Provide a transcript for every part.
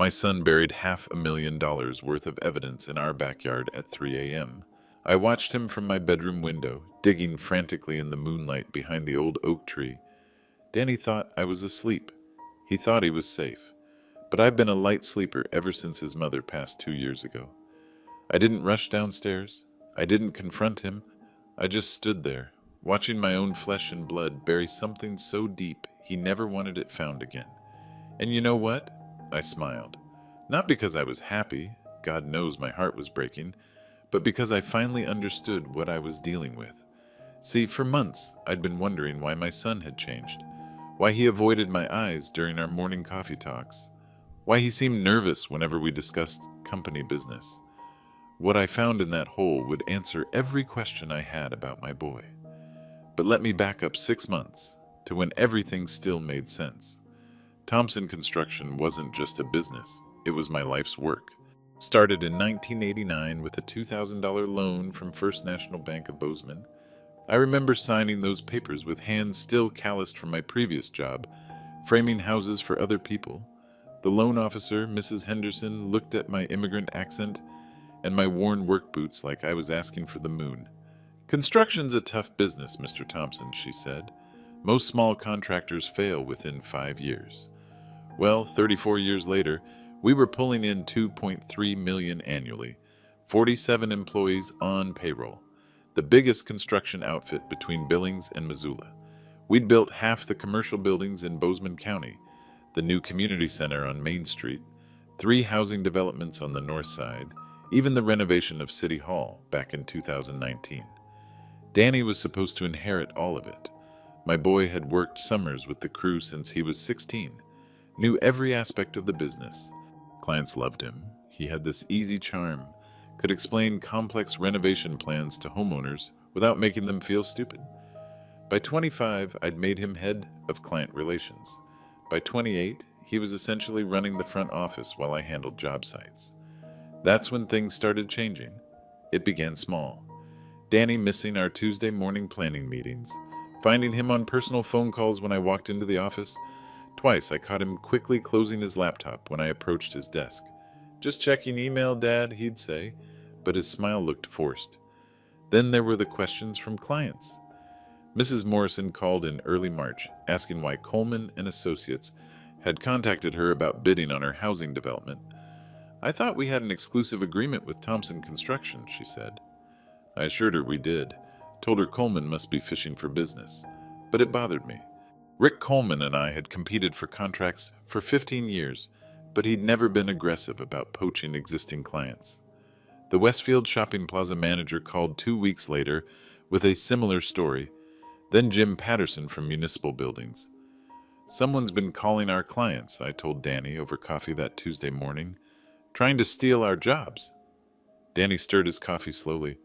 My son buried $500,000 worth of evidence in our backyard at 3 a.m. I watched him from my bedroom window, digging frantically in the moonlight behind the old oak tree. Danny thought I was asleep. He thought he was safe. But I've been a light sleeper ever since his mother passed 2 years ago. I didn't rush downstairs. I didn't confront him. I just stood there, watching my own flesh and blood bury something so deep he never wanted it found again. And you know what? I smiled. Not because I was happy, God knows my heart was breaking, but because I finally understood what I was dealing with. See, for months I'd been wondering why my son had changed, why he avoided my eyes during our morning coffee talks, why he seemed nervous whenever we discussed company business. What I found in that hole would answer every question I had about my boy. But let me back up 6 months to when everything still made sense. Thompson Construction wasn't just a business, it was my life's work. Started in 1989 with a $2,000 loan from First National Bank of Bozeman. I remember signing those papers with hands still calloused from my previous job, framing houses for other people. The loan officer, Mrs. Henderson, looked at my immigrant accent and my worn work boots like I was asking for the moon. "Construction's a tough business, Mr. Thompson," she said. "Most small contractors fail within 5 years." Well, 34 years later, we were pulling in $2.3 million annually, 47 employees on payroll, the biggest construction outfit between Billings and Missoula. We'd built half the commercial buildings in Bozeman County, the new community center on Main Street, 3 housing developments on the north side, even the renovation of City Hall back in 2019. Danny was supposed to inherit all of it. My boy had worked summers with the crew since he was 16, knew every aspect of the business. Clients loved him. He had this easy charm, could explain complex renovation plans to homeowners without making them feel stupid. By 25, I'd made him head of client relations. By 28, he was essentially running the front office while I handled job sites. That's when things started changing. It began small. Danny missing our Tuesday morning planning meetings, finding him on personal phone calls when I walked into the office. Twice I caught him quickly closing his laptop when I approached his desk. "Just checking email, Dad," he'd say, but his smile looked forced. Then there were the questions from clients. Mrs. Morrison called in early March, asking why Coleman and Associates had contacted her about bidding on her housing development. "I thought we had an exclusive agreement with Thompson Construction," she said. I assured her we did, told her Coleman must be fishing for business, but it bothered me. Rick Coleman and I had competed for contracts for 15 years, but he'd never been aggressive about poaching existing clients. The Westfield Shopping Plaza manager called 2 weeks later with a similar story, then Jim Patterson from Municipal Buildings. "Someone's been calling our clients," I told Danny over coffee that Tuesday morning, "trying to steal our jobs." Danny stirred his coffee slowly.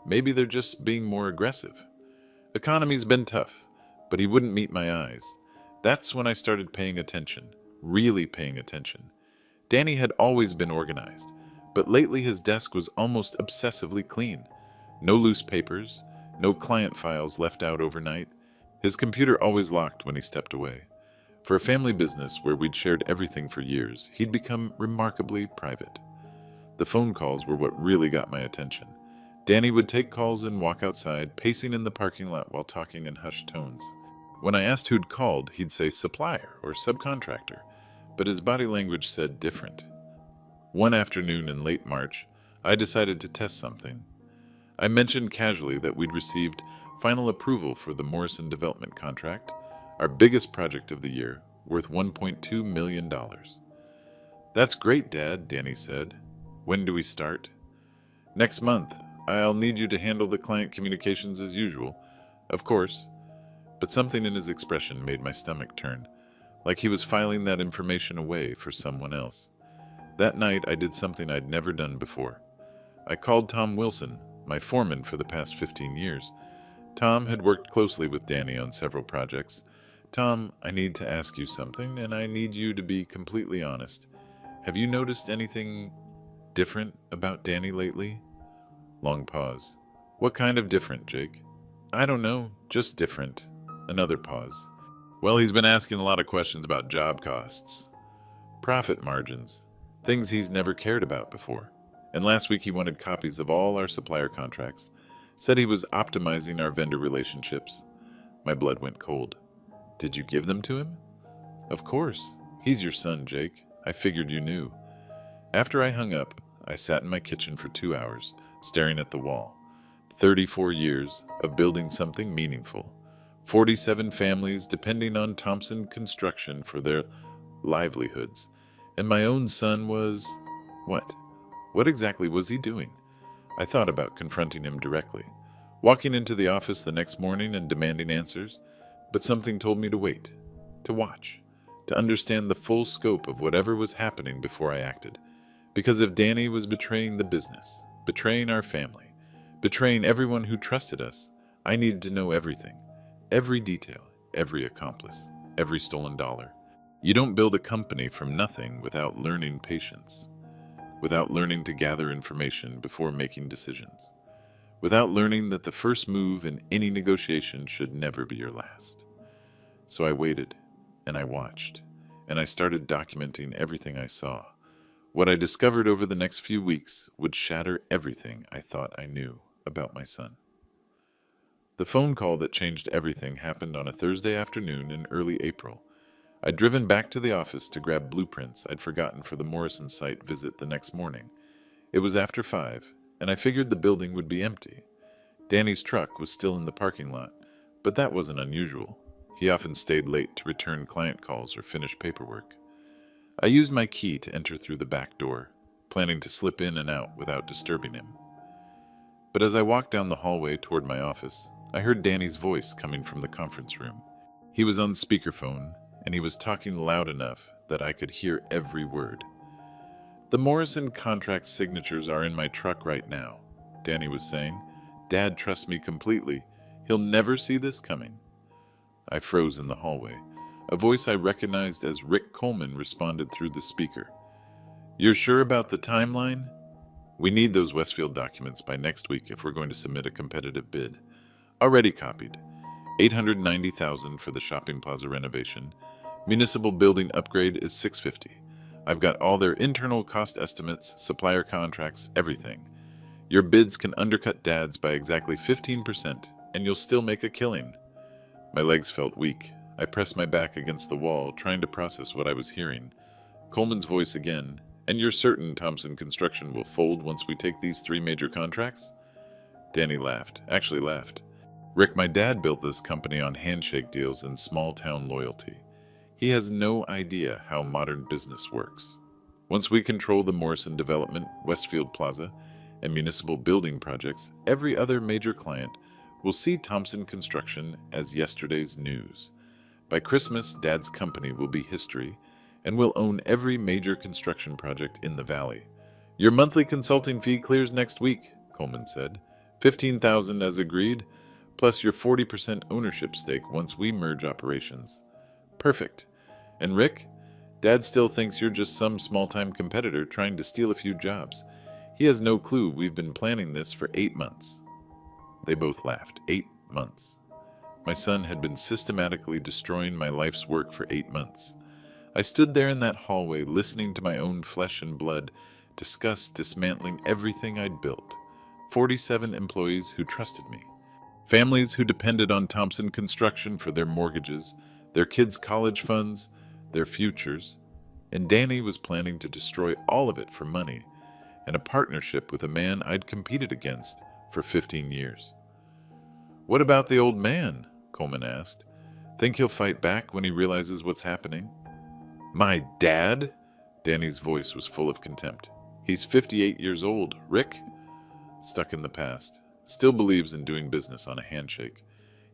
"Maybe they're just being more aggressive. Economy's been tough." But he wouldn't meet my eyes. That's when I started paying attention, really paying attention. Danny had always been organized, but lately his desk was almost obsessively clean. No loose papers, no client files left out overnight. His computer always locked when he stepped away. For a family business where we'd shared everything for years, he'd become remarkably private. The phone calls were what really got my attention. Danny would take calls and walk outside, pacing in the parking lot while talking in hushed tones. When I asked who'd called, he'd say supplier or subcontractor, but his body language said different. One afternoon in late March, I decided to test something. I mentioned casually that we'd received final approval for the Morrison development contract, our biggest project of the year, worth $1.2 million. "That's great, Dad," Danny said. "When do we start?" "Next month. I'll need you to handle the client communications as usual." "Of course." But something in his expression made my stomach turn, like he was filing that information away for someone else. That night I did something I'd never done before. I called Tom Wilson, my foreman for the past 15 years. Tom had worked closely with Danny on several projects. "Tom, I need to ask you something, and I need you to be completely honest. Have you noticed anything different about Danny lately?" Long pause. "What kind of different, Jake?" "I don't know, just different." Another pause. "Well, he's been asking a lot of questions about job costs, profit margins, things he's never cared about before. And last week he wanted copies of all our supplier contracts, said he was optimizing our vendor relationships. My blood went cold. Did you give them to him? Of course. He's your son, Jake. I figured you knew. After I hung up, I sat in my kitchen for 2 hours, staring at the wall. 34 years of building something meaningful. 47 families depending on Thompson Construction for their livelihoods. And my own son was... what? What exactly was he doing? I thought about confronting him directly, walking into the office the next morning and demanding answers, but something told me to wait, to watch, to understand the full scope of whatever was happening before I acted. Because if Danny was betraying the business, betraying our family, betraying everyone who trusted us, I needed to know everything, every detail, every accomplice, every stolen dollar. You don't build a company from nothing without learning patience, without learning to gather information before making decisions, without learning that the first move in any negotiation should never be your last. So I waited, and I watched, and I started documenting everything I saw. What I discovered over the next few weeks would shatter everything I thought I knew about my son. The phone call that changed everything happened on a Thursday afternoon in early April. I'd driven back to the office to grab blueprints I'd forgotten for the Morrison site visit the next morning. It was after 5, and I figured the building would be empty. Danny's truck was still in the parking lot, but that wasn't unusual. He often stayed late to return client calls or finish paperwork. I used my key to enter through the back door, planning to slip in and out without disturbing him. But as I walked down the hallway toward my office, I heard Danny's voice coming from the conference room. He was on speakerphone, and he was talking loud enough that I could hear every word. The Morrison contract signatures are in my truck right now, Danny was saying. Dad trusts me completely. He'll never see this coming. I froze in the hallway. A voice I recognized as Rick Coleman responded through the speaker. You're sure about the timeline? We need those Westfield documents by next week if we're going to submit a competitive bid. Already copied. $890,000 for the shopping plaza renovation. Municipal building upgrade is $650. I've got all their internal cost estimates, supplier contracts, everything. Your bids can undercut Dad's by exactly 15%, and you'll still make a killing. My legs felt weak. I pressed my back against the wall, trying to process what I was hearing. Coleman's voice again. And you're certain Thompson Construction will fold once we take these 3 major contracts? Danny laughed. Actually laughed. Rick, my dad built this company on handshake deals and small-town loyalty. He has no idea how modern business works. Once we control the Morrison development, Westfield Plaza, and municipal building projects, every other major client will see Thompson Construction as yesterday's news. By Christmas, Dad's company will be history, and we'll own every major construction project in the valley. Your monthly consulting fee clears next week, Coleman said. $15,000 as agreed, plus your 40% ownership stake once we merge operations. Perfect. And Rick, Dad still thinks you're just some small-time competitor trying to steal a few jobs. He has no clue we've been planning this for 8 months. They both laughed. 8 months. My son had been systematically destroying my life's work for 8 months. I stood there in that hallway listening to my own flesh and blood discuss dismantling everything I'd built. 47 employees who trusted me. Families who depended on Thompson Construction for their mortgages, their kids' college funds, their futures. And Danny was planning to destroy all of it for money and a partnership with a man I'd competed against for 15 years. What about the old man? Coleman asked. Think he'll fight back when he realizes what's happening? My dad? Danny's voice was full of contempt. He's 58 years old. Rick? Stuck in the past. Still believes in doing business on a handshake.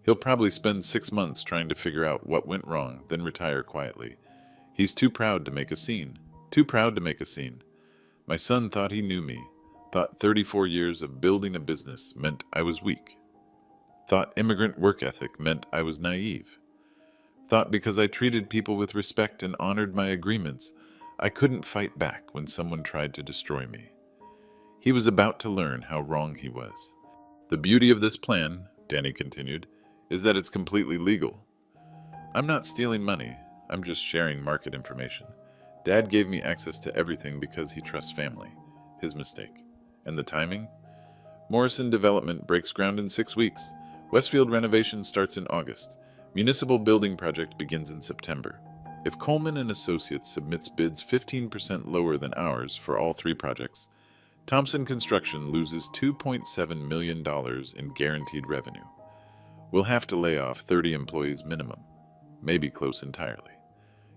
He'll probably spend 6 months trying to figure out what went wrong, then retire quietly. He's too proud to make a scene. Too proud to make a scene. My son thought he knew me. Thought 34 years of building a business meant I was weak. Thought immigrant work ethic meant I was naive. Thought because I treated people with respect and honored my agreements, I couldn't fight back when someone tried to destroy me. He was about to learn how wrong he was. The beauty of this plan, Danny continued, is that it's completely legal. I'm not stealing money. I'm just sharing market information. Dad gave me access to everything because he trusts family. His mistake. And the timing? Morrison Development breaks ground in 6 weeks. Westfield renovation starts in August. Municipal building project begins in September. If Coleman and Associates submits bids 15% lower than ours for all 3 projects, Thompson Construction loses $2.7 million in guaranteed revenue. We'll have to lay off 30 employees minimum, maybe close entirely.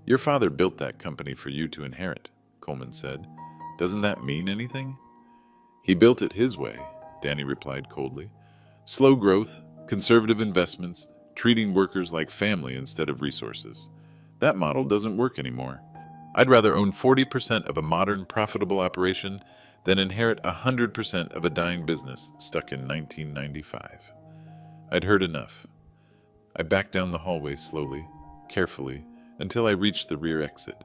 Your father built that company for you to inherit, Coleman said. Doesn't that mean anything? He built it his way, Danny replied coldly. Slow growth, conservative investments, treating workers like family instead of resources. That model doesn't work anymore. I'd rather own 40% of a modern, profitable operation than inherit 100% of a dying business stuck in 1995. I'd heard enough. I backed down the hallway slowly, carefully, until I reached the rear exit.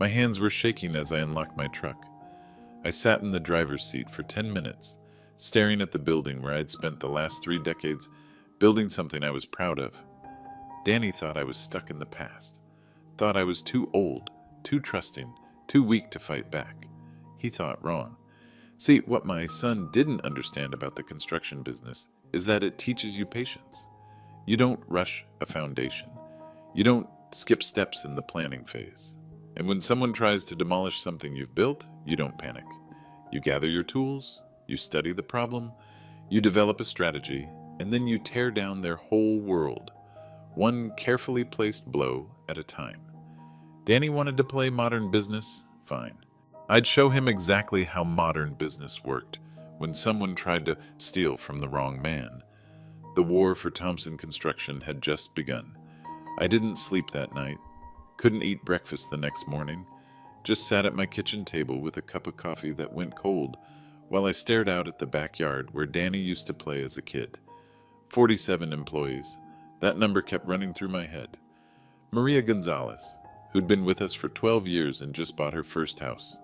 My hands were shaking as I unlocked my truck. I sat in the driver's seat for 10 minutes, staring at the building where I'd spent the last 3 decades building something I was proud of. Danny thought I was stuck in the past, thought I was too old, too trusting, too weak to fight back. He thought wrong. See, what my son didn't understand about the construction business is that it teaches you patience. You don't rush a foundation. You don't skip steps in the planning phase. And when someone tries to demolish something you've built, you don't panic. You gather your tools, you study the problem, you develop a strategy, and then you tear down their whole world, one carefully placed blow at a time. Danny wanted to play modern business? Fine. I'd show him exactly how modern business worked when someone tried to steal from the wrong man. The war for Thompson Construction had just begun. I didn't sleep that night, couldn't eat breakfast the next morning, just sat at my kitchen table with a cup of coffee that went cold while I stared out at the backyard where Danny used to play as a kid. 47 employees. That number kept running through my head. Maria Gonzalez, who'd been with us for 12 years and just bought her first house.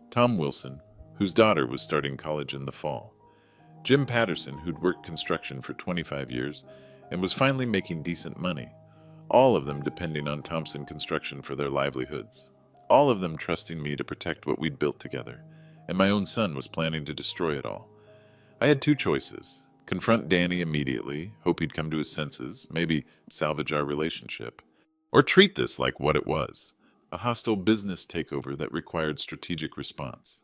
Tom Wilson, whose daughter was starting college in the fall. Jim Patterson, who'd worked construction for 25 years and was finally making decent money. All of them depending on Thompson Construction for their livelihoods. All of them trusting me to protect what we'd built together, and my own son was planning to destroy it all. I had 2 choices. Confront Danny immediately, hope he'd come to his senses, maybe salvage our relationship. Or treat this like what it was, a hostile business takeover that required strategic response.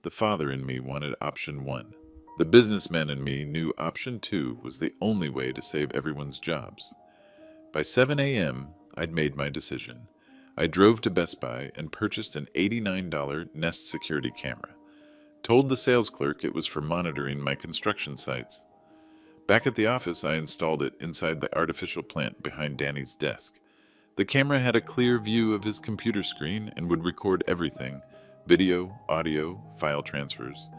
The father in me wanted option 1. The businessman in me knew option 2 was the only way to save everyone's jobs. By 7 a.m., I'd made my decision. I drove to Best Buy and purchased an $89 Nest security camera. Told the sales clerk it was for monitoring my construction sites. Back at the office, I installed it inside the artificial plant behind Danny's desk. The camera had a clear view of his computer screen and would record everything: video, audio, file transfers.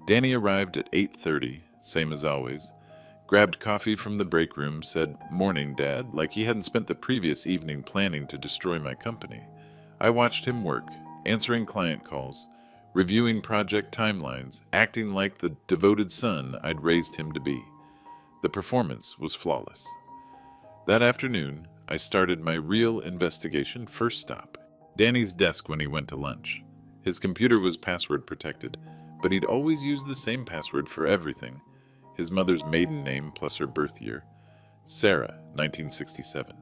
Danny arrived at 8:30, same as always, grabbed coffee from the break room, said, "Morning, Dad," like he hadn't spent the previous evening planning to destroy my company. I watched him work, answering client calls, reviewing project timelines, acting like the devoted son I'd raised him to be. The performance was flawless. That afternoon, I started my real investigation first stop. Danny's desk when he went to lunch. His computer was password protected, but he'd always used the same password for everything. His mother's maiden name plus her birth year. Sarah, 1967.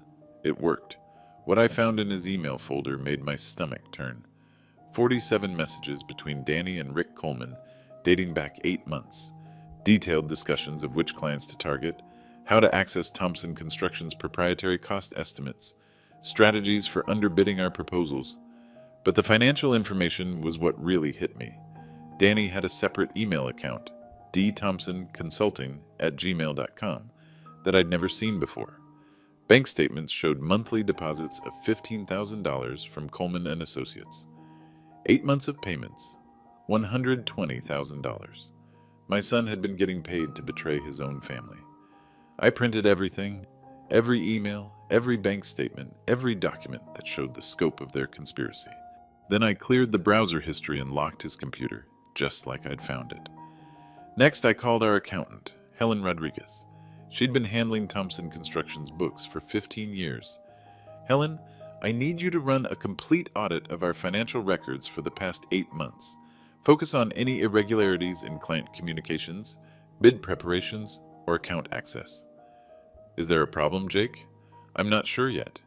It worked. What I found in his email folder made my stomach turn. 47 messages between Danny and Rick Coleman, dating back 8 months. Detailed discussions of which clients to target, how to access Thompson Construction's proprietary cost estimates, strategies for underbidding our proposals. But the financial information was what really hit me. Danny had a separate email account, dthompsonconsulting@gmail.com, that I'd never seen before. Bank statements showed monthly deposits of $15,000 from Coleman and Associates. 8 months of payments, $120,000. My son had been getting paid to betray his own family. I printed everything, every email, every bank statement, every document that showed the scope of their conspiracy. Then I cleared the browser history and locked his computer, just like I'd found it. Next, I called our accountant, Helen Rodriguez. She'd been handling Thompson Construction's books for 15 years. "Helen, I need you to run a complete audit of our financial records for the past 8 months. Focus on any irregularities in client communications, bid preparations, or account access. Is there a problem, Jake? I'm not sure yet.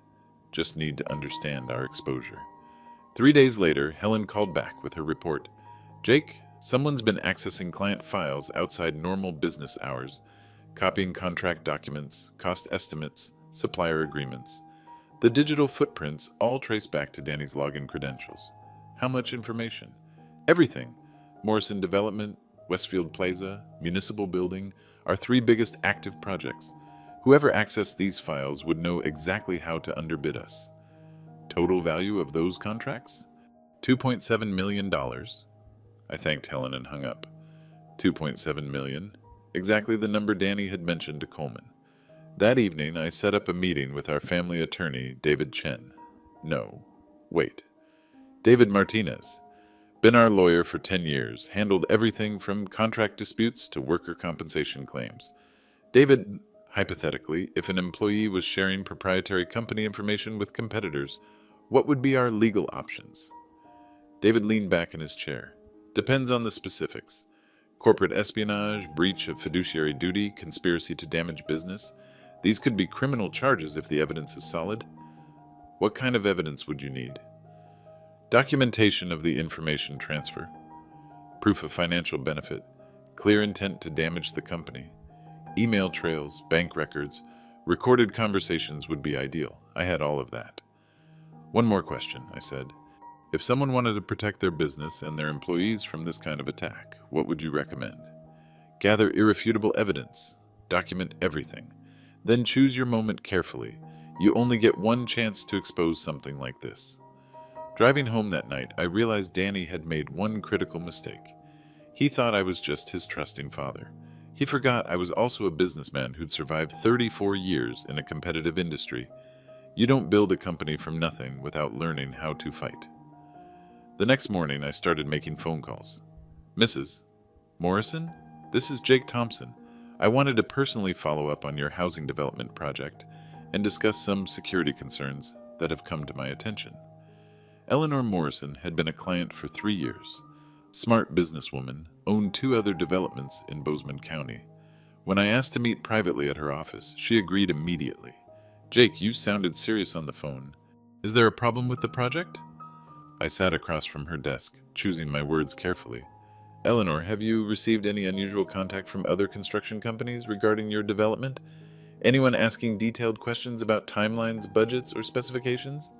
Just need to understand our exposure. 3 days later, Helen called back with her report. Jake, someone's been accessing client files outside normal business hours, copying contract documents, cost estimates, supplier agreements. The digital footprints all trace back to Danny's login credentials. How much information? Everything. Morrison Development, Westfield Plaza, Municipal Building, our 3 biggest active projects. Whoever accessed these files would know exactly how to underbid us. Total value of those contracts? $2.7 million. I thanked Helen and hung up. $2.7 million. Exactly the number Danny had mentioned to Coleman. That evening, I set up a meeting with our family attorney, David Chen. No, wait. David Martinez. Been our lawyer for 10 years, handled everything from contract disputes to worker compensation claims. David, hypothetically, if an employee was sharing proprietary company information with competitors, what would be our legal options? David leaned back in his chair. Depends on the specifics. Corporate espionage, breach of fiduciary duty, conspiracy to damage business. These could be criminal charges if the evidence is solid. What kind of evidence would you need? Documentation of the information transfer. Proof of financial benefit. Clear intent to damage the company. Email trails, bank records, recorded conversations would be ideal. I had all of that. One more question, I said. If someone wanted to protect their business and their employees from this kind of attack, what would you recommend? Gather irrefutable evidence. Document everything. Then choose your moment carefully. You only get one chance to expose something like this. Driving home that night, I realized Danny had made one critical mistake. He thought I was just his trusting father. He forgot I was also a businessman who'd survived 34 years in a competitive industry. You don't build a company from nothing without learning how to fight. The next morning, I started making phone calls. Mrs. Morrison, this is Jake Thompson. I wanted to personally follow up on your housing development project and discuss some security concerns that have come to my attention. Eleanor Morrison had been a client for 3 years. Smart businesswoman, owned 2 other developments in Bozeman County. When I asked to meet privately at her office, she agreed immediately. Jake, you sounded serious on the phone. Is there a problem with the project? I sat across from her desk, choosing my words carefully. Eleanor, have you received any unusual contact from other construction companies regarding your development? Anyone asking detailed questions about timelines, budgets, or specifications?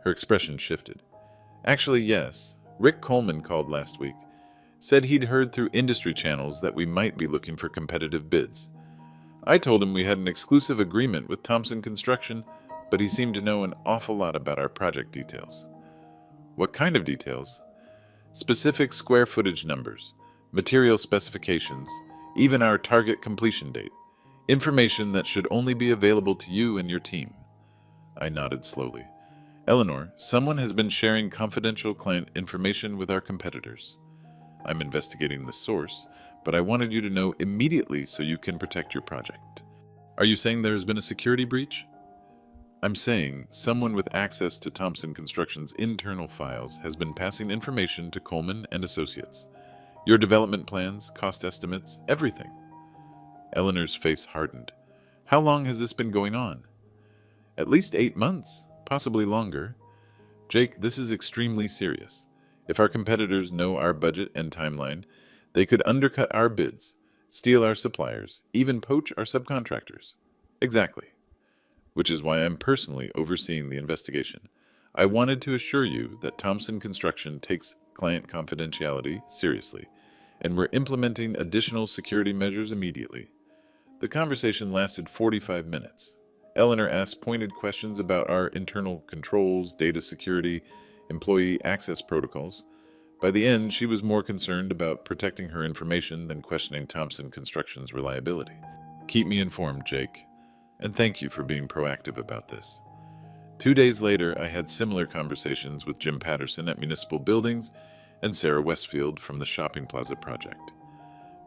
Her expression shifted. Actually, yes. Rick Coleman called last week. Said he'd heard through industry channels that we might be looking for competitive bids. I told him we had an exclusive agreement with Thompson Construction, but he seemed to know an awful lot about our project details. What kind of details? Specific square footage numbers, material specifications, even our target completion date. Information that should only be available to you and your team. I nodded slowly. Eleanor, someone has been sharing confidential client information with our competitors. I'm investigating the source, but I wanted you to know immediately so you can protect your project. Are you saying there has been a security breach? I'm saying someone with access to Thompson Construction's internal files has been passing information to Coleman and Associates. Your development plans, cost estimates, everything. Eleanor's face hardened. How long has this been going on? At least 8 months, possibly longer. Jake, this is extremely serious. If our competitors know our budget and timeline, they could undercut our bids, steal our suppliers, even poach our subcontractors. Exactly. Which is why I'm personally overseeing the investigation. I wanted to assure you that Thompson Construction takes client confidentiality seriously, and we're implementing additional security measures immediately. The conversation lasted 45 minutes. Eleanor asked pointed questions about our internal controls, data security, employee access protocols. By the end, she was more concerned about protecting her information than questioning Thompson Construction's reliability. Keep me informed, Jake. And thank you for being proactive about this. 2 days later, I had similar conversations with Jim Patterson at Municipal Buildings and Sarah Westfield from the Shopping Plaza project.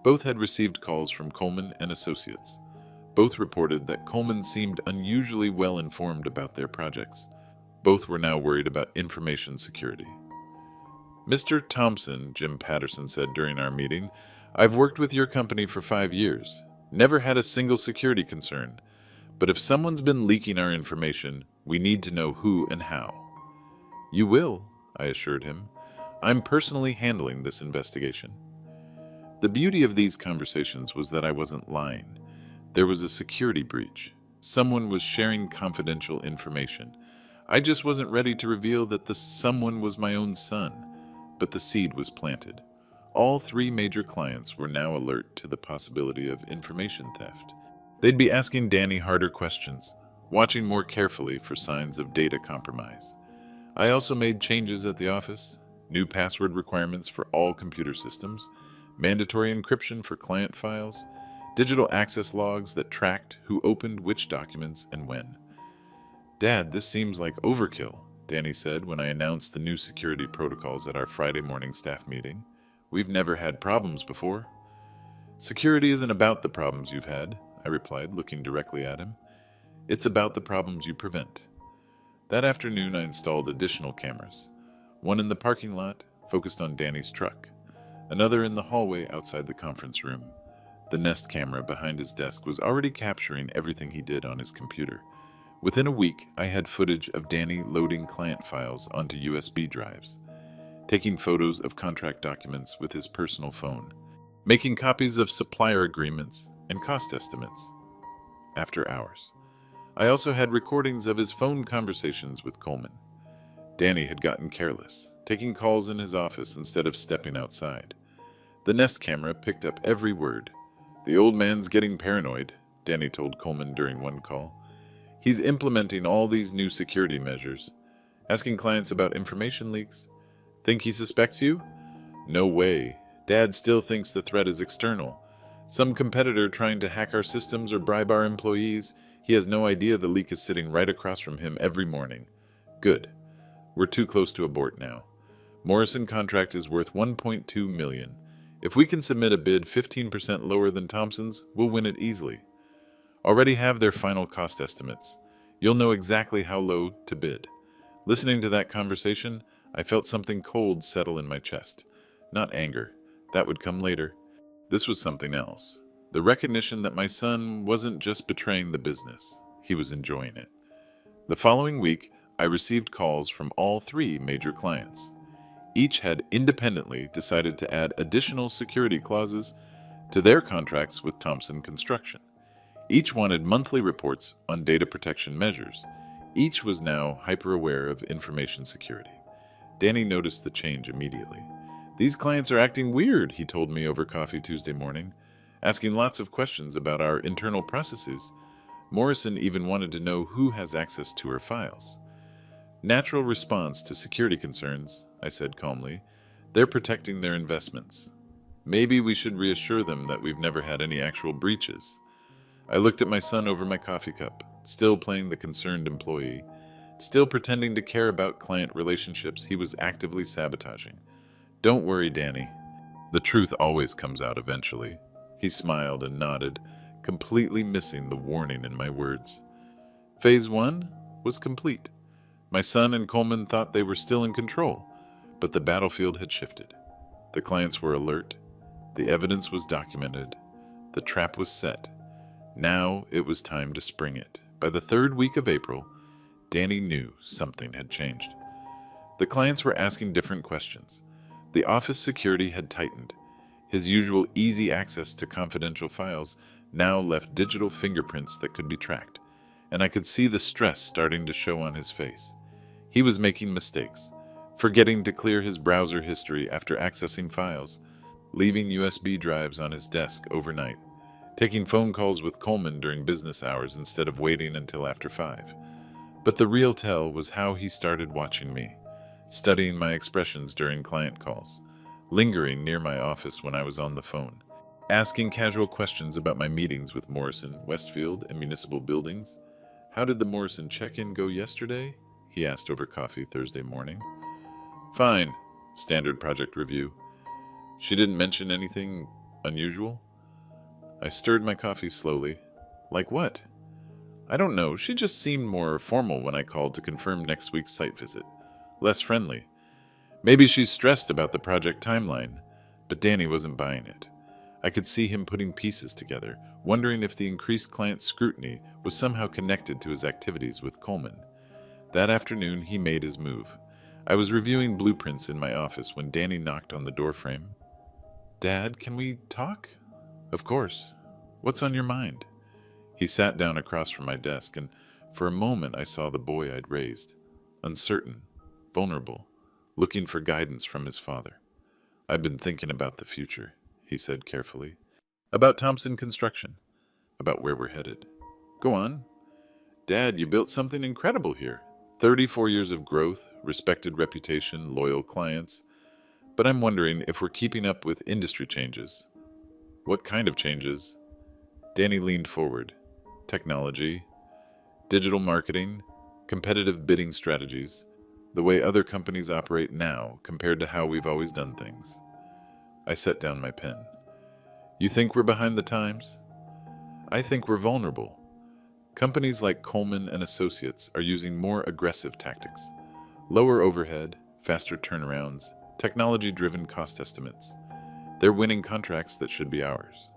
Both had received calls from Coleman and Associates. Both reported that Coleman seemed unusually well informed about their projects, Both were now worried about information security. "Mr. Thompson," Jim Patterson said during our meeting, "I've worked with your company for 5 years. Never had a single security concern. But if someone's been leaking our information, we need to know who and how." "You will," I assured him. "I'm personally handling this investigation." The beauty of these conversations was that I wasn't lying. There was a security breach. Someone was sharing confidential information. I just wasn't ready to reveal that the someone was my own son, but the seed was planted. All 3 major clients were now alert to the possibility of information theft. They'd be asking Danny harder questions, watching more carefully for signs of data compromise. I also made changes at the office: new password requirements for all computer systems, mandatory encryption for client files, digital access logs that tracked who opened which documents and when. "Dad, this seems like overkill," Danny said when I announced the new security protocols at our Friday morning staff meeting. "We've never had problems before." "Security isn't about the problems you've had," I replied, looking directly at him. "It's about the problems you prevent." That afternoon, I installed additional cameras. One in the parking lot, focused on Danny's truck. Another in the hallway outside the conference room. The Nest camera behind his desk was already capturing everything he did on his computer. Within a week, I had footage of Danny loading client files onto USB drives, taking photos of contract documents with his personal phone, making copies of supplier agreements and cost estimates after hours. I also had recordings of his phone conversations with Coleman. Danny had gotten careless, taking calls in his office instead of stepping outside. The Nest camera picked up every word. "The old man's getting paranoid," Danny told Coleman during one call. "He's implementing all these new security measures. Asking clients about information leaks. Think he suspects you? No way. Dad still thinks the threat is external. Some competitor trying to hack our systems or bribe our employees. He has no idea the leak is sitting right across from him every morning." "Good. We're too close to abort now. Morrison contract is worth $1.2 million. If we can submit a bid 15% lower than Thompson's, we'll win it easily. Already have their final cost estimates. You'll know exactly how low to bid." Listening to that conversation, I felt something cold settle in my chest. Not anger. That would come later. This was something else. The recognition that my son wasn't just betraying the business. He was enjoying it. The following week, I received calls from all 3 major clients. Each had independently decided to add additional security clauses to their contracts with Thompson Construction. Each wanted monthly reports on data protection measures. Each was now hyper-aware of information security. Danny noticed the change immediately. "These clients are acting weird," he told me over coffee Tuesday morning, asking lots of questions about our internal processes. Morrison even wanted to know who has access to her files. "Natural response to security concerns," I said calmly. "They're protecting their investments. Maybe we should reassure them that we've never had any actual breaches." I looked at my son over my coffee cup, still playing the concerned employee, still pretending to care about client relationships he was actively sabotaging. "Don't worry, Danny. The truth always comes out eventually." He smiled and nodded, completely missing the warning in my words. Phase 1 was complete. My son and Coleman thought they were still in control, but the battlefield had shifted. The clients were alert. The evidence was documented. The trap was set. Now it was time to spring it. By the 3rd week of April, Danny knew something had changed. The clients were asking different questions. The office security had tightened. His usual easy access to confidential files now left digital fingerprints that could be tracked, and I could see the stress starting to show on his face. He was making mistakes, forgetting to clear his browser history after accessing files, leaving USB drives on his desk overnight, taking phone calls with Coleman during business hours instead of waiting until after 5. But the real tell was how he started watching me, studying my expressions during client calls, lingering near my office when I was on the phone, asking casual questions about my meetings with Morrison, Westfield, and municipal buildings. "How did the Morrison check-in go yesterday?" he asked over coffee Thursday morning. "Fine. Standard project review." "She didn't mention anything unusual?" I stirred my coffee slowly. "Like what?" I don't know, she just seemed more formal when I called to confirm next week's site visit. Less friendly. Maybe she's stressed about the project timeline, but Danny wasn't buying it. I could see him putting pieces together, wondering if the increased client scrutiny was somehow connected to his activities with Coleman. That afternoon, he made his move. I was reviewing blueprints in my office when Danny knocked on the doorframe. "Dad, can we talk?" "Of course. What's on your mind?" He sat down across from my desk, and for a moment I saw the boy I'd raised. Uncertain, vulnerable, looking for guidance from his father. "I've been thinking about the future," he said carefully. "About Thompson Construction. About where we're headed." "Go on." "Dad, you built something incredible here. 34 years of growth, respected reputation, loyal clients. But I'm wondering if we're keeping up with industry changes." "What kind of changes?" Danny leaned forward. "Technology, digital marketing, competitive bidding strategies, the way other companies operate now compared to how we've always done things." I set down my pen. "You think we're behind the times?" "I think we're vulnerable. Companies like Coleman and Associates are using more aggressive tactics. Lower overhead, faster turnarounds, technology-driven cost estimates. They're winning contracts that should be ours."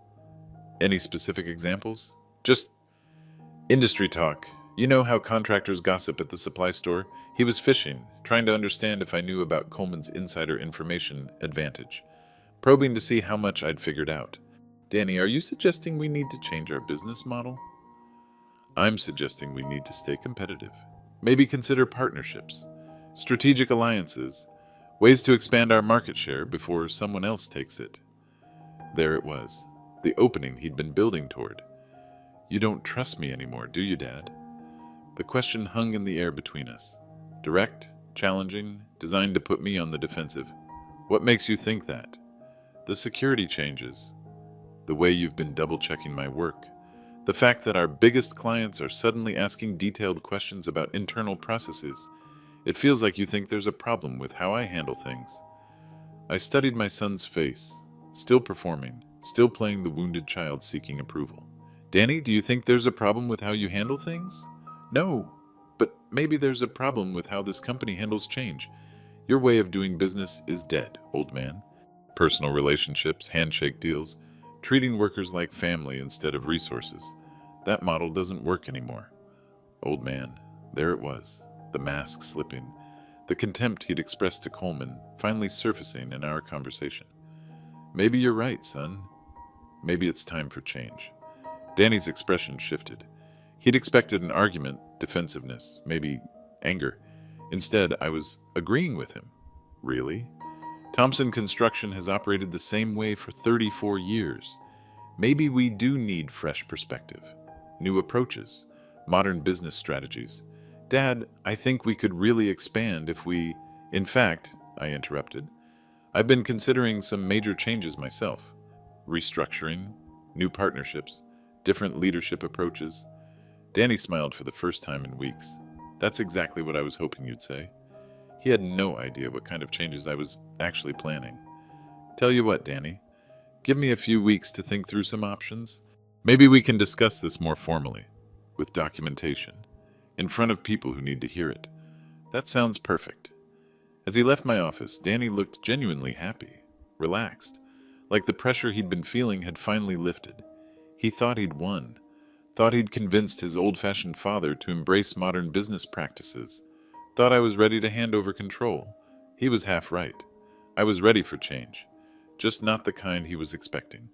"Any specific examples?" "Just industry talk. You know how contractors gossip at the supply store? He was fishing, trying to understand if I knew about Coleman's insider information advantage, probing to see how much I'd figured out." "Danny, are you suggesting we need to change our business model?" "I'm suggesting we need to stay competitive. Maybe consider partnerships, strategic alliances, ways to expand our market share before someone else takes it." There it was, the opening he'd been building toward. "You don't trust me anymore, do you, Dad?" The question hung in the air between us. Direct, challenging, designed to put me on the defensive. "What makes you think that?" "The security changes. The way you've been double-checking my work. The fact that our biggest clients are suddenly asking detailed questions about internal processes. It feels like you think there's a problem with how I handle things." I studied my son's face. Still performing, still playing the wounded child seeking approval. "Danny, do you think there's a problem with how you handle things?" "No, but maybe there's a problem with how this company handles change. Your way of doing business is dead, old man. Personal relationships, handshake deals, treating workers like family instead of resources. That model doesn't work anymore." Old man, there it was, the mask slipping, the contempt he'd expressed to Coleman finally surfacing in our conversation. "Maybe you're right, son. Maybe it's time for change." Danny's expression shifted. He'd expected an argument, defensiveness, maybe anger. Instead, I was agreeing with him. "Really? Thompson Construction has operated the same way for 34 years. Maybe we do need fresh perspective, new approaches, modern business strategies. Dad, I think we could really expand if we..." "In fact," I interrupted, "I've been considering some major changes myself. Restructuring, new partnerships, different leadership approaches." Danny smiled for the first time in weeks. "That's exactly what I was hoping you'd say." He had no idea what kind of changes I was actually planning. "Tell you what, Danny, give me a few weeks to think through some options. Maybe we can discuss this more formally, with documentation, in front of people who need to hear it." "That sounds perfect." As he left my office, Danny looked genuinely happy, relaxed, like the pressure he'd been feeling had finally lifted. He thought he'd won, thought he'd convinced his old-fashioned father to embrace modern business practices, thought I was ready to hand over control. He was half right. I was ready for change, just not the kind he was expecting.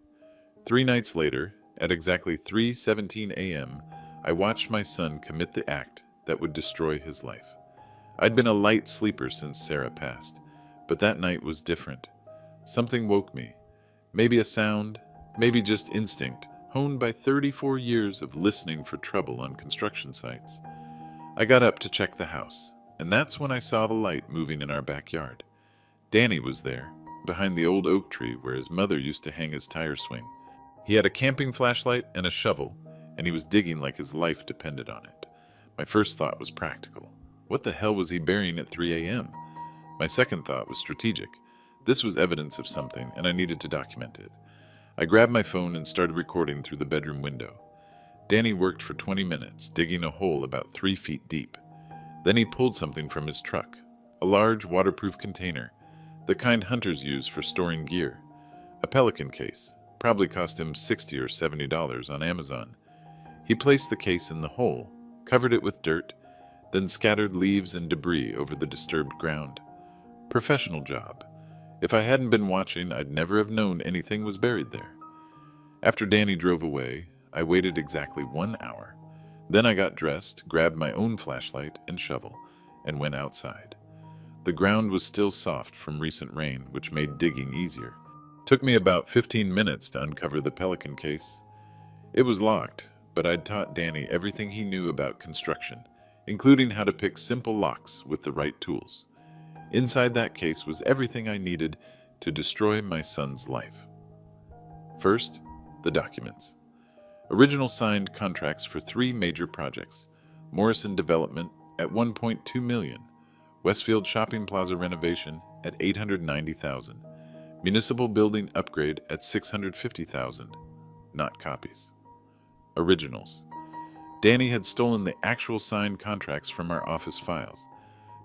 3 nights later, at exactly 3:17 a.m., I watched my son commit the act that would destroy his life. I'd been a light sleeper since Sarah passed, but that night was different. Something woke me. Maybe a sound, maybe just instinct, honed by 34 years of listening for trouble on construction sites. I got up to check the house, and that's when I saw the light moving in our backyard. Danny was there, behind the old oak tree where his mother used to hang his tire swing. He had a camping flashlight and a shovel, and he was digging like his life depended on it. My first thought was practical. What the hell was he burying at 3 a.m.? My second thought was strategic. This was evidence of something, and I needed to document it. I grabbed my phone and started recording through the bedroom window. Danny worked for 20 minutes, digging a hole about 3 feet deep. Then he pulled something from his truck, a large waterproof container, the kind hunters use for storing gear. A pelican case, probably cost him $60 or $70 on Amazon. He placed the case in the hole, covered it with dirt, then scattered leaves and debris over the disturbed ground. Professional job. If I hadn't been watching, I'd never have known anything was buried there. After Danny drove away, I waited exactly 1 hour. Then I got dressed, grabbed my own flashlight and shovel, and went outside. The ground was still soft from recent rain, which made digging easier. Took me about 15 minutes to uncover the pelican case. It was locked, but I'd taught Danny everything he knew about construction, including how to pick simple locks with the right tools. Inside that case was everything I needed to destroy my son's life. First, the documents. Original signed contracts for 3 major projects: Morrison Development at $1.2 million, Westfield Shopping Plaza renovation at $890,000, Municipal Building upgrade at $650,000. Not copies. Originals. Danny had stolen the actual signed contracts from our office files.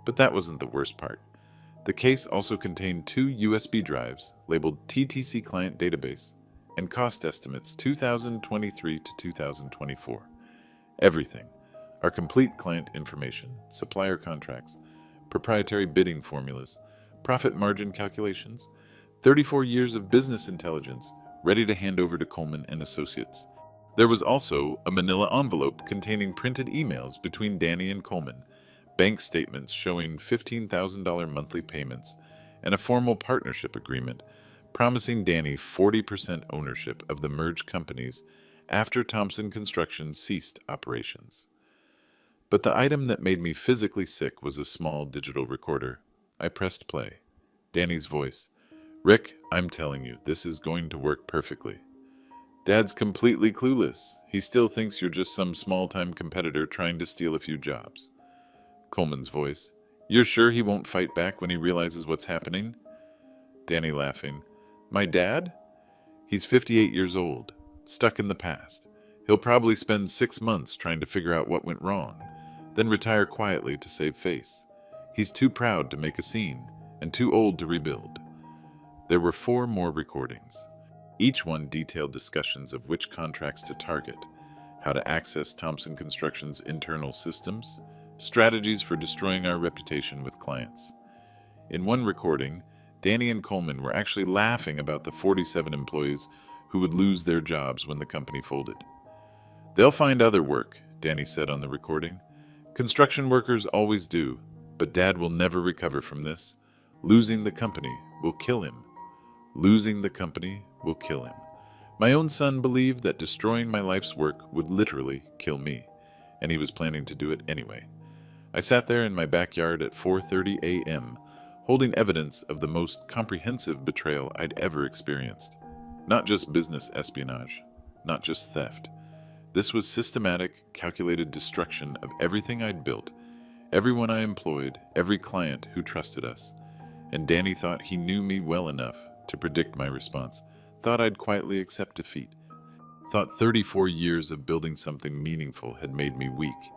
But that wasn't the worst part. The case also contained 2 USB drives labeled TTC Client Database and cost estimates 2023 to 2024. Everything. Our complete client information, supplier contracts, proprietary bidding formulas, profit margin calculations, 34 years of business intelligence ready to hand over to Coleman and Associates. There was also a manila envelope containing printed emails between Danny and Coleman, bank statements showing $15,000 monthly payments, and a formal partnership agreement promising Danny 40% ownership of the merged companies after Thompson Construction ceased operations. But the item that made me physically sick was a small digital recorder. I pressed play. Danny's voice. "Rick, I'm telling you, this is going to work perfectly." "Dad's completely clueless. He still thinks you're just some small-time competitor trying to steal a few jobs." Coleman's voice. "You're sure he won't fight back when he realizes what's happening?" Danny laughing. "My dad? He's 58 years old, stuck in the past. He'll probably spend 6 months trying to figure out what went wrong, then retire quietly to save face. He's too proud to make a scene, and too old to rebuild." There were 4 more recordings. Each one detailed discussions of which contracts to target, how to access Thompson Construction's internal systems, strategies for destroying our reputation with clients. In one recording, Danny and Coleman were actually laughing about the 47 employees who would lose their jobs when the company folded. "They'll find other work," Danny said on the recording. "Construction workers always do, but Dad will never recover from this. Losing the company will kill him. Losing the company will kill him." My own son believed that destroying my life's work would literally kill me, and he was planning to do it anyway. I sat there in my backyard at 4:30 a.m., holding evidence of the most comprehensive betrayal I'd ever experienced. Not just business espionage, not just theft. This was systematic, calculated destruction of everything I'd built, everyone I employed, every client who trusted us. And Danny thought he knew me well enough to predict my response, thought I'd quietly accept defeat, thought 34 years of building something meaningful had made me weak.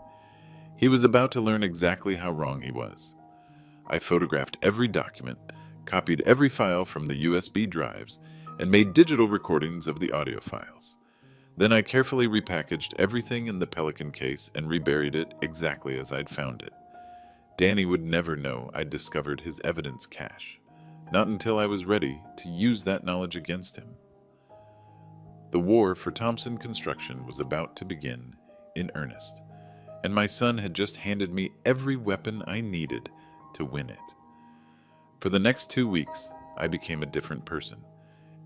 He was about to learn exactly how wrong he was. I photographed every document, copied every file from the USB drives, and made digital recordings of the audio files. Then I carefully repackaged everything in the Pelican case and reburied it exactly as I'd found it. Danny would never know I'd discovered his evidence cache, not until I was ready to use that knowledge against him. The war for Thompson Construction was about to begin in earnest, and my son had just handed me every weapon I needed to win it. For the next 2 weeks, I became a different person.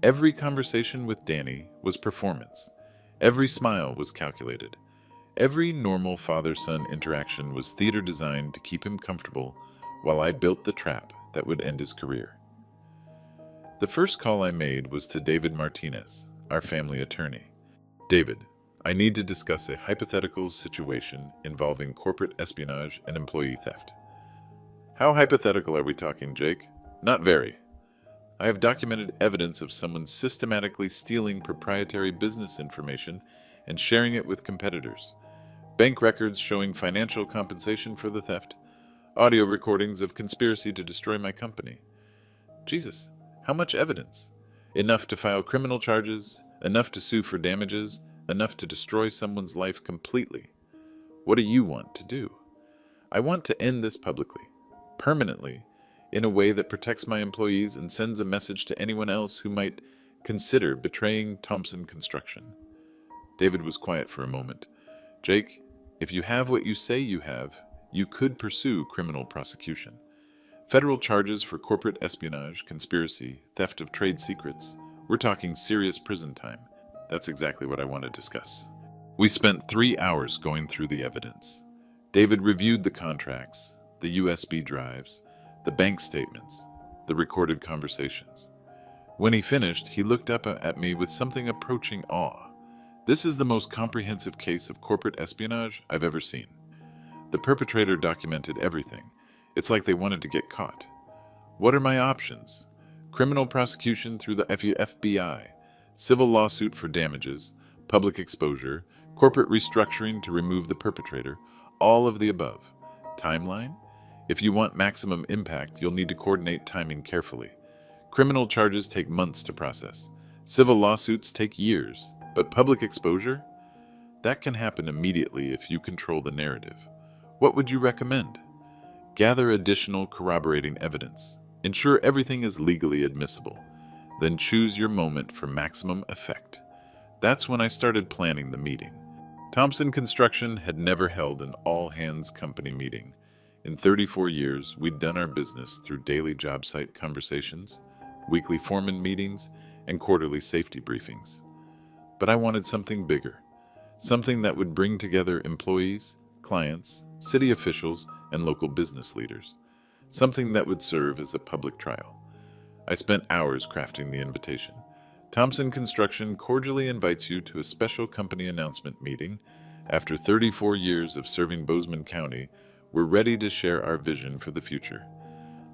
Every conversation with Danny was performance. Every smile was calculated. Every normal father-son interaction was theater designed to keep him comfortable while I built the trap that would end his career. The first call I made was to David Martinez, our family attorney. "David, I need to discuss a hypothetical situation involving corporate espionage and employee theft." "How hypothetical are we talking, Jake?" "Not very. I have documented evidence of someone systematically stealing proprietary business information and sharing it with competitors. Bank records showing financial compensation for the theft. Audio recordings of conspiracy to destroy my company. Jesus, how much evidence? Enough to file criminal charges, enough to sue for damages, enough to destroy someone's life completely. What do you want to do? I want to end this publicly, permanently, in a way that protects my employees and sends a message to anyone else who might consider betraying Thompson Construction. David was quiet for a moment. Jake, if you have what you say you have, you could pursue criminal prosecution. Federal charges for corporate espionage, conspiracy, theft of trade secrets. We're talking serious prison time. That's exactly what I want to discuss. We spent 3 hours going through the evidence. David reviewed the contracts, the USB drives, the bank statements, the recorded conversations. When he finished, he looked up at me with something approaching awe. This is the most comprehensive case of corporate espionage I've ever seen. The perpetrator documented everything. It's like they wanted to get caught. What are my options? Criminal prosecution through the FBI, civil lawsuit for damages, public exposure, corporate restructuring to remove the perpetrator, all of the above. Timeline? If you want maximum impact, you'll need to coordinate timing carefully. Criminal charges take months to process. Civil lawsuits take years. But public exposure? That can happen immediately if you control the narrative. What would you recommend? Gather additional corroborating evidence. Ensure everything is legally admissible. Then choose your moment for maximum effect. That's when I started planning the meeting. Thompson Construction had never held an all-hands company meeting. In 34 years, we'd done our business through daily job site conversations, weekly foreman meetings, and quarterly safety briefings. But I wanted something bigger, something that would bring together employees, clients, city officials, and local business leaders, something that would serve as a public trial. I spent hours crafting the invitation. Thompson Construction cordially invites you to a special company announcement meeting. After 34 years of serving Bozeman County, we're ready to share our vision for the future.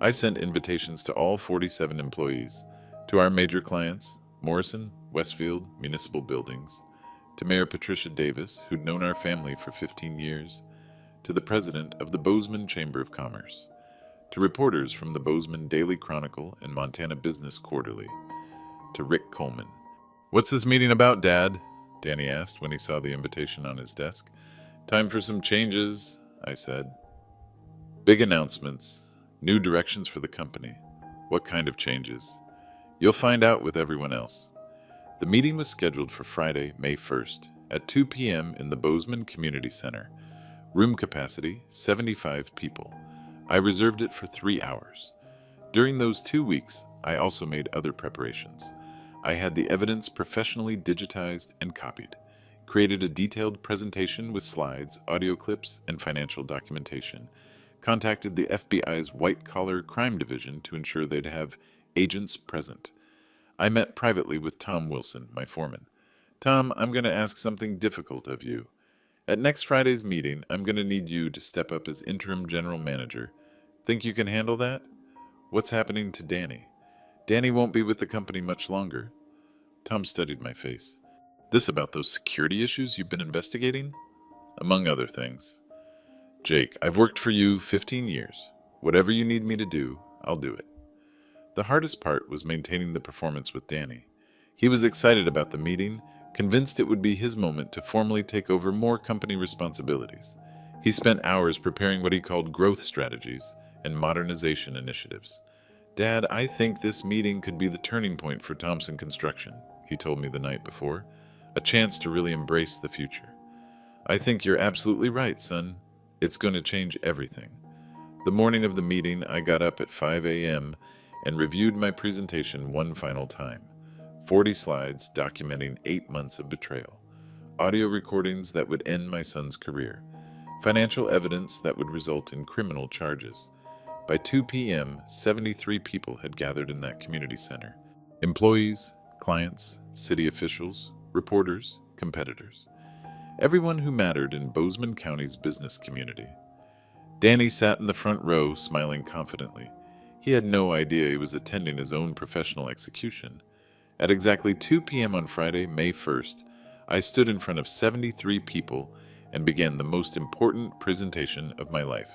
I sent invitations to all 47 employees, to our major clients, Morrison, Westfield, Municipal Buildings, to Mayor Patricia Davis, who'd known our family for 15 years, to the president of the Bozeman Chamber of Commerce, to reporters from the Bozeman Daily Chronicle and Montana Business Quarterly, to Rick Coleman. "What's this meeting about, Dad?" Danny asked when he saw the invitation on his desk. "Time for some changes," I said. "Big announcements, new directions for the company." "What kind of changes?" "You'll find out with everyone else." The meeting was scheduled for Friday, May 1st, at 2 p.m. in the Bozeman Community Center. Room capacity, 75 people. I reserved it for 3 hours. During those 2 weeks, I also made other preparations. I had the evidence professionally digitized and copied, created a detailed presentation with slides, audio clips, and financial documentation, contacted the FBI's white-collar crime division to ensure they'd have agents present. I met privately with Tom Wilson, my foreman. "Tom, I'm going to ask something difficult of you. At next Friday's meeting, I'm going to need you to step up as interim general manager. Think you can handle that?" "What's happening to Danny?" "Danny won't be with the company much longer." Tom studied my face. "This about those security issues you've been investigating?" "Among other things." "Jake, I've worked for you 15 years. Whatever you need me to do, I'll do it." The hardest part was maintaining the performance with Danny. He was excited about the meeting, convinced it would be his moment to formally take over more company responsibilities. He spent hours preparing what he called growth strategies and modernization initiatives. "Dad, I think this meeting could be the turning point for Thompson Construction," he told me the night before, "a chance to really embrace the future." "I think you're absolutely right, son. It's going to change everything." The morning of the meeting, I got up at 5 a.m. and reviewed my presentation one final time. 40 slides documenting 8 months of betrayal, audio recordings that would end my son's career, financial evidence that would result in criminal charges. By 2 p.m., 73 people had gathered in that community center. Employees, clients, city officials, reporters, competitors. Everyone who mattered in Bozeman County's business community. Danny sat in the front row, smiling confidently. He had no idea he was attending his own professional execution. At exactly 2 p.m. on Friday, May 1st, I stood in front of 73 people and began the most important presentation of my life.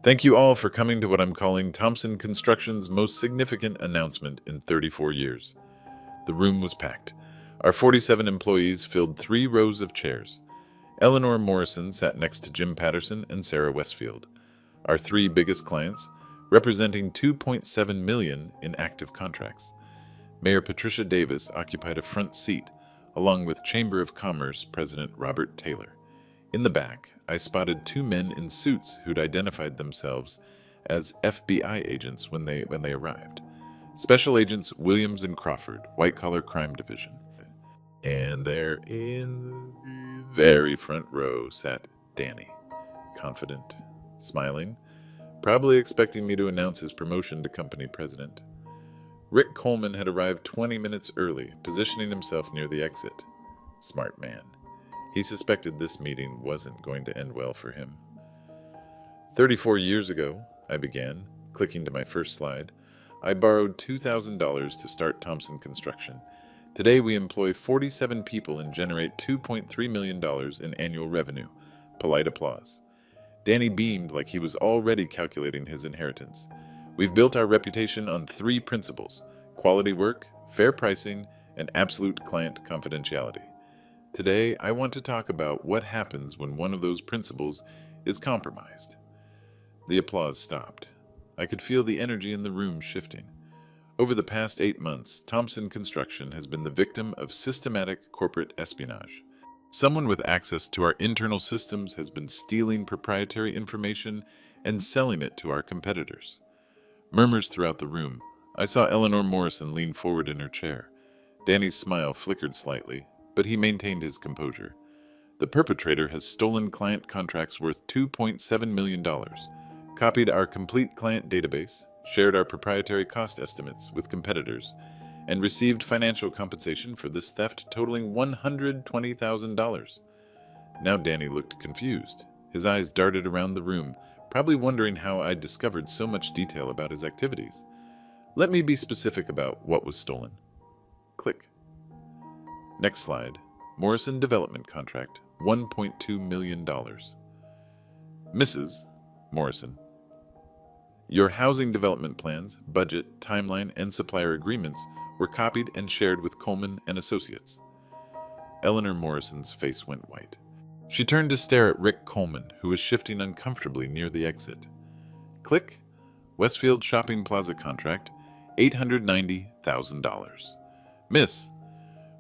Thank you all for coming to what I'm calling Thompson Construction's most significant announcement in 34 years. The room was packed. Our 47 employees filled 3 rows of chairs. Eleanor Morrison sat next to Jim Patterson and Sarah Westfield, our 3 biggest clients, representing $2.7 million in active contracts. Mayor Patricia Davis occupied a front seat, along with Chamber of Commerce President Robert Taylor. In the back, I spotted 2 men in suits who'd identified themselves as FBI agents when they arrived. Special Agents Williams and Crawford, White Collar Crime Division. And there in the very front row sat Danny, confident, smiling, probably expecting me to announce his promotion to company president. Rick Coleman had arrived 20 minutes early, positioning himself near the exit. Smart man. He suspected this meeting wasn't going to end well for him. 34 years ago, I began, clicking to my first slide, I borrowed $2,000 to start Thompson Construction. Today we employ 47 people and generate $2.3 million in annual revenue. Polite applause. Danny beamed like he was already calculating his inheritance. We've built our reputation on 3 principles: quality work, fair pricing, and absolute client confidentiality. Today, I want to talk about what happens when one of those principles is compromised. The applause stopped. I could feel the energy in the room shifting. Over the past 8 months, Thompson Construction has been the victim of systematic corporate espionage. Someone with access to our internal systems has been stealing proprietary information and selling it to our competitors. Murmurs throughout the room. I saw Eleanor Morrison lean forward in her chair. Danny's smile flickered slightly, but he maintained his composure. The perpetrator has stolen client contracts worth $2.7 million, copied our complete client database, shared our proprietary cost estimates with competitors, and received financial compensation for this theft totaling $120,000. Now Danny looked confused. His eyes darted around the room, probably wondering how I'd discovered so much detail about his activities. Let me be specific about what was stolen. Click. Next slide. Morrison Development Contract, $1.2 million. Mrs. Morrison, your housing development plans, budget, timeline, and supplier agreements were copied and shared with Coleman and Associates. Eleanor Morrison's face went white. She turned to stare at Rick Coleman, who was shifting uncomfortably near the exit. Click. Westfield Shopping Plaza Contract, $890,000. Miss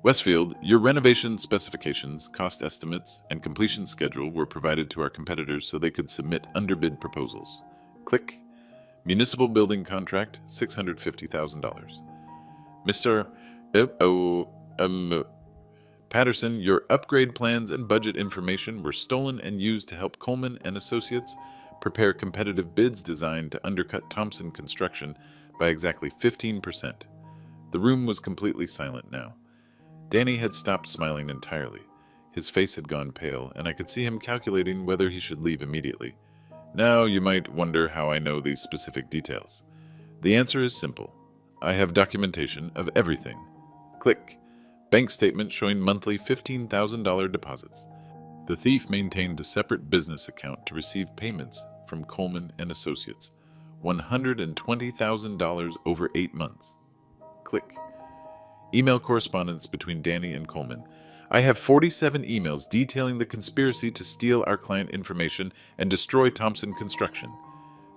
Westfield, your renovation specifications, cost estimates, and completion schedule were provided to our competitors so they could submit underbid proposals. Click. Municipal building contract, $650,000. Mr. Patterson, your upgrade plans and budget information were stolen and used to help Coleman and Associates prepare competitive bids designed to undercut Thompson Construction by exactly 15%. The room was completely silent now. Danny had stopped smiling entirely. His face had gone pale, and I could see him calculating whether he should leave immediately. Now you might wonder how I know these specific details. The answer is simple. I have documentation of everything. Click. Bank statement showing monthly $15,000 deposits. The thief maintained a separate business account to receive payments from Coleman and Associates, $120,000 over 8 months. Click. Email correspondence between Danny and Coleman. I have 47 emails detailing the conspiracy to steal our client information and destroy Thompson Construction.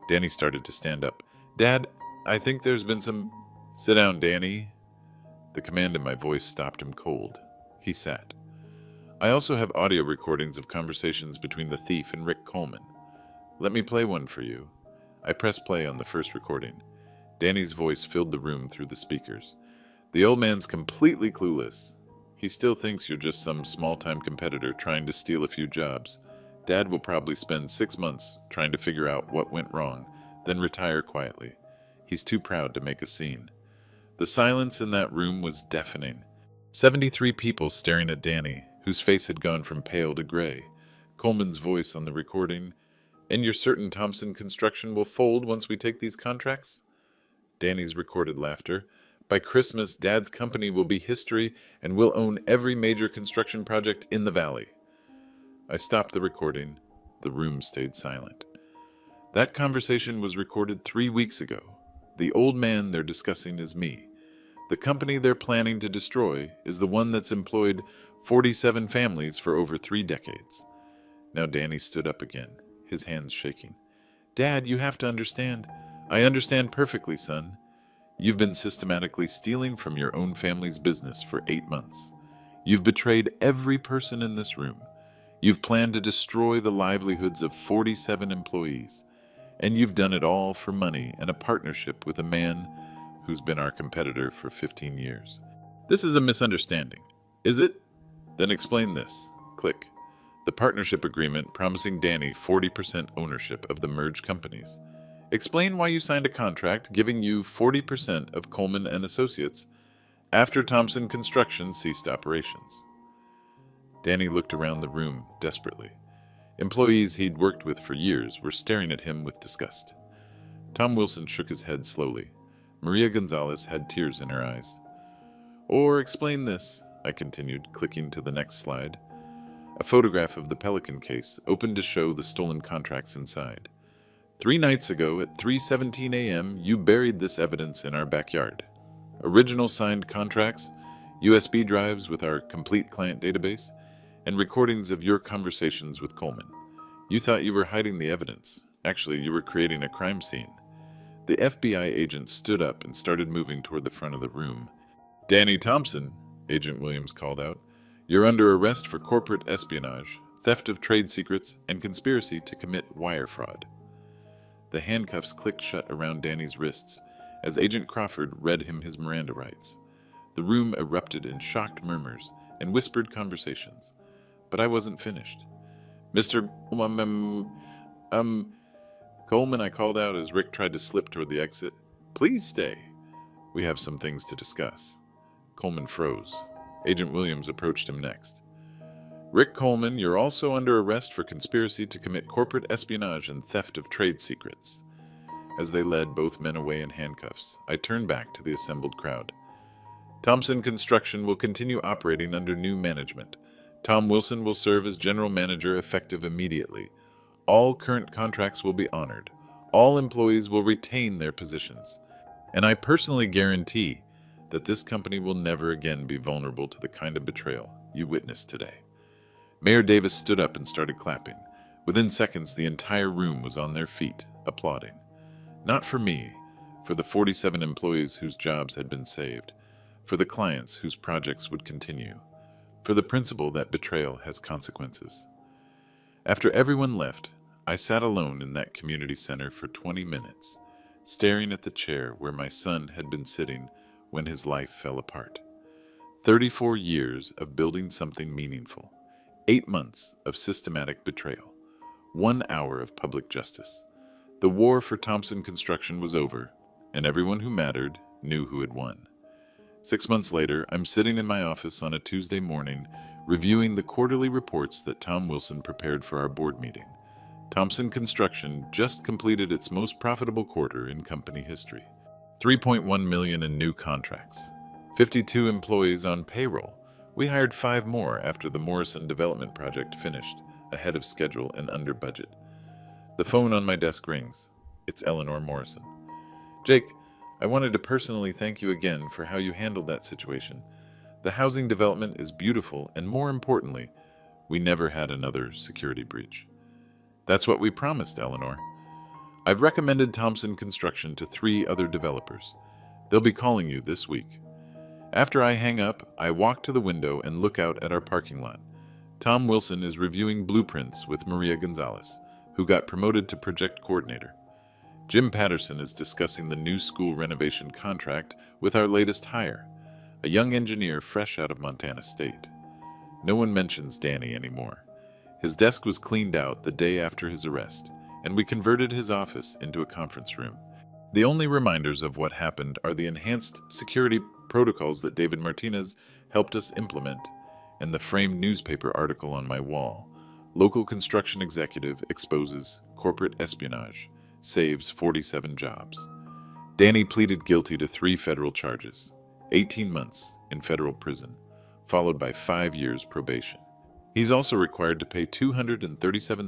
Danny started to stand up. Dad, I think there's been some... Sit down, Danny. The command in my voice stopped him cold. He sat. I also have audio recordings of conversations between the thief and Rick Coleman. Let me play one for you. I pressed play on the first recording. Danny's voice filled the room through the speakers. The old man's completely clueless. He still thinks you're just some small-time competitor trying to steal a few jobs. Dad will probably spend 6 months trying to figure out what went wrong, then retire quietly. He's too proud to make a scene. The silence in that room was deafening. 73 people staring at Danny, whose face had gone from pale to gray. Coleman's voice on the recording. And you're certain Thompson Construction will fold once we take these contracts? Danny's recorded laughter. By Christmas, Dad's company will be history and we'll own every major construction project in the valley. I stopped the recording. The room stayed silent. That conversation was recorded 3 weeks ago. The old man they're discussing is me. The company they're planning to destroy is the one that's employed 47 families for over 3 decades. Now Danny stood up again, his hands shaking. Dad, you have to understand. I understand perfectly, son. You've been systematically stealing from your own family's business for 8 months. You've betrayed every person in this room. You've planned to destroy the livelihoods of 47 employees. And you've done it all for money and a partnership with a man who's been our competitor for 15 years. This is a misunderstanding, is it? Then explain this. Click. The partnership agreement promising Danny 40% ownership of the merged companies. Explain why you signed a contract giving you 40% of Coleman and Associates after Thompson Construction ceased operations. Danny looked around the room desperately. Employees he'd worked with for years were staring at him with disgust. Tom Wilson shook his head slowly. Maria Gonzalez had tears in her eyes. Or explain this, I continued, clicking to the next slide. A photograph of the Pelican case opened to show the stolen contracts inside. 3 nights ago at 3:17 a.m., you buried this evidence in our backyard. Original signed contracts, USB drives with our complete client database, and recordings of your conversations with Coleman. You thought you were hiding the evidence. Actually, you were creating a crime scene. The FBI agent stood up and started moving toward the front of the room. Danny Thompson, Agent Williams called out, you're under arrest for corporate espionage, theft of trade secrets, and conspiracy to commit wire fraud. The handcuffs clicked shut around Danny's wrists as Agent Crawford read him his Miranda rights. The room erupted in shocked murmurs and whispered conversations. But I wasn't finished. Mr. Coleman, I called out as Rick tried to slip toward the exit. Please stay. We have some things to discuss. Coleman froze. Agent Williams approached him next. Rick Coleman, you're also under arrest for conspiracy to commit corporate espionage and theft of trade secrets. As they led both men away in handcuffs, I turned back to the assembled crowd. Thompson Construction will continue operating under new management. Tom Wilson will serve as general manager effective immediately. All current contracts will be honored. All employees will retain their positions. And I personally guarantee that this company will never again be vulnerable to the kind of betrayal you witnessed today. Mayor Davis stood up and started clapping. Within seconds, the entire room was on their feet, applauding. Not for me, for the 47 employees whose jobs had been saved, for the clients whose projects would continue, for the principle that betrayal has consequences. After everyone left, I sat alone in that community center for 20 minutes, staring at the chair where my son had been sitting when his life fell apart. 34 years of building something meaningful. 8 months of systematic betrayal. 1 hour of public justice. The war for Thompson Construction was over, and everyone who mattered knew who had won. 6 months later, I'm sitting in my office on a Tuesday morning, reviewing the quarterly reports that Tom Wilson prepared for our board meeting. Thompson Construction just completed its most profitable quarter in company history. $3.1 million in new contracts. 52 employees on payroll. We hired 5 more after the Morrison development project finished, ahead of schedule and under budget. The phone on my desk rings. It's Eleanor Morrison. Jake, I wanted to personally thank you again for how you handled that situation. The housing development is beautiful, and more importantly, we never had another security breach. That's what we promised, Eleanor. I've recommended Thompson Construction to 3 other developers. They'll be calling you this week. After I hang up, I walk to the window and look out at our parking lot. Tom Wilson is reviewing blueprints with Maria Gonzalez, who got promoted to project coordinator. Jim Patterson is discussing the new school renovation contract with our latest hire, a young engineer fresh out of Montana State. No one mentions Danny anymore. His desk was cleaned out the day after his arrest, and we converted his office into a conference room. The only reminders of what happened are the enhanced security protocols that David Martinez helped us implement, and the framed newspaper article on my wall. Local construction executive exposes corporate espionage, saves 47 jobs. Danny pleaded guilty to 3 federal charges. 18 months in federal prison, followed by 5 years probation. He's also required to pay $237,000